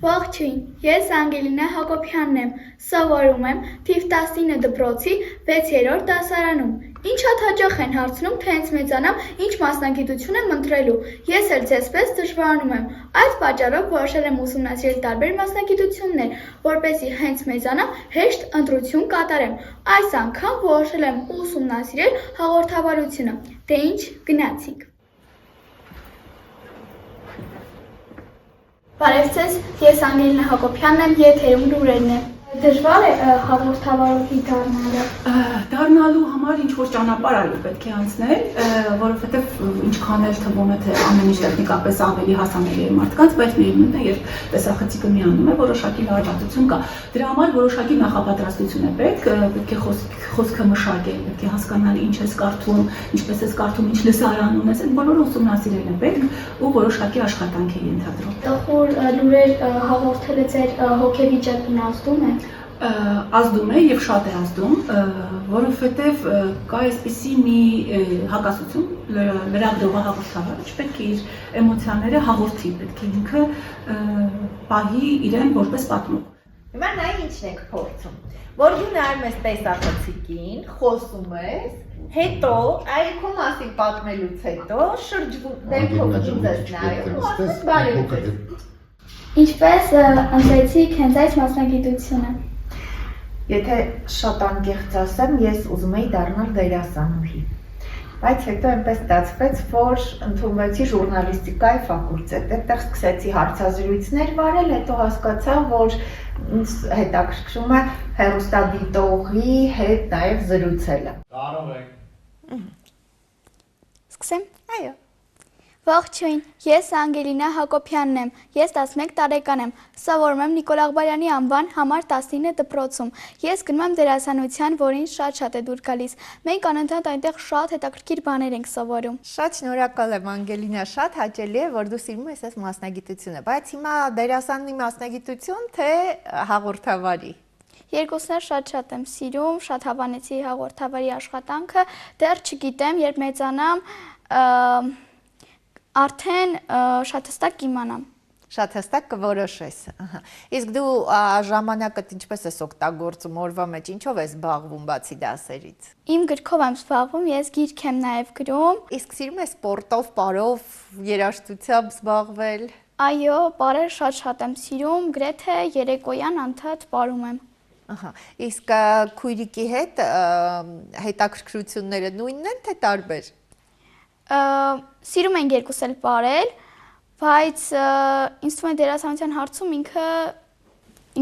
Ողջույն, ես Անգելինա Հակոբյանն եմ, սովորում եմ թիվ 19 դպրոցի 6-րդ դասարանում։ Ինչ շատ հաճախ են հարցնում, թե հենց մեծանամ ինչ մասնագիտություն եմ ընտրելու։ Ես էլ ձեզպես դժվարանում եմ։ Այդ պատճառով որոշել եմ ուսումնասիրել տարբեր մասնագիտություններ, որպեսզի հենց մեծանամ հեշտ ընտրություն կատարեմ։ Այս անգամ որոշել եմ ուսումնասիրել հաղորդավարությունը։ Դե ինչ, գնացինք։ Բարև ձեզ, ես Անգելինա Հակոբյանն եմ, եթերում լուրերն է։ Դժվար է հաղորդավարի դառնալը։ Դառնալու համար ինչ-որ ճանապարհ այլ պետք է անցնել, որովհետև ինչքան էլ թվում է, թե ամեն ինչ տեխնիկապես ավելի հասանելի է մարդկանց, բայց միևնույն է, երբ տեսախցիկը միանում է, որոշակի լարվածություն կա։ Դրա համար որոշակի նախապատրաստություն է պետք է խոսքը մշակել, պետք է հասկանալ ինչ ես կարդում, ինչպես ես կարդում, ինչ լսարան ունես, այդ բոլորը ուսումնասիրել է պետք ու որոշակի աշխատանք է ենթադրում։ Տխուր լուրեր հաղորդելը ձեր հոգեվիճակին ազդում է։ Ազդում է եւ շատ է ազդում, որովհետեւ կա այսպիսի մի հակասություն լրագրողը հաղորդավարը չպետք է իր էմոցիաները հաղորդի, պետք է ինքը պահի իրեն որպես պատմող։ Հիմա նայ ինչն եք փորձում, որ դու նայում ես տեսախցիկին, խոսում ես, հետո այ քո մասին պատմելուց հետո շրջվում դեպքով ինձ ես նայում ու ասում բարև։ Ինչպես ընտրեցիք հենց այս մասնագիտությունը։ Եթե շատ անկեղծ ասեմ, ես ուզում էի դառնալ դերասանուհի, բայց հետո այնպես ստացվեց, որ ընդունվեցի ժուրնալիստիկայի ֆակուլտետ, այդտեղ սկսեցի հարցազրույցներ վարել, հետո հասկացա, որ ինձ հետաքրքրում է հեռուստադիտողի հետ նաև զրուցելը։ Կարող եք։ Սկսեմ։ Այո։ Ողջույն, ես Անգելինա Հակոբյանն եմ, ես 11 տարեկան եմ, սովորում եմ Նիկոլ Աղբարյանի անվան համար 19 դպրոցում, ես գնում եմ դերասանության, որին շատ է դուր գալիս, մենք անընդհատ այնտեղ շատ հետաքրքիր բաներ ենք սովորում։ Շատ շնորհակալ եմ Անգելինա, շատ հաճելի է, որ դու սիրում ես այս մասնագիտությունը, բայց հիմա դերասանի մասնագիտություն, թե հաղորդավարի։ Երկուսն էլ շատ եմ սիրում, շատ հավանեցի հաղորդավարի աշխատանքը, դեռ չգիտեմ, երբ մեծանամ արդեն շատ հստակ կիմանամ։ Շատ հստակ կորոշես։ Իսկ դու ժամանակդ ինչպես ես օգտագործում օրվա մեջ, ինչով ես զբաղվում բացի դասերից։ Իմ գրքով եմ զբաղվում, ես գիրք եմ նաև գրում։ Իսկ սիրում ես սպորտով, պարով, երաժշտությամբ զբաղվել։ Այո, պարել շատ եմ սիրում, գրեթե երեկոյան անդադ պարում եմ։ Իսկ քույրիկի հետ հետաքրքրությունները նույնն են, թե տարբեր։ Սիրում ենք երկուս էլ պարել, բայց ինձ թվում է դերասանության հարցում ինքը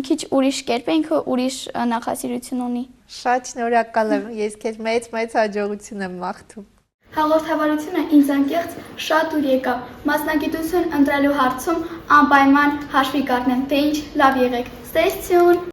քիչ ուրիշ կերպ է, ինքը ուրիշ նախասիրություն ունի։ Շատ շնորհակալ եմ, ես քեզ մեծ հաջողություն եմ մաղթում։ Հաղորդավարությունը ինձ անկեղծ շատ ուր եկավ, մասնագիտություն ընտրելու հարցում անպայման հաշվի կառնեմ, թե ինչ լավ եղեք, ստեսություն։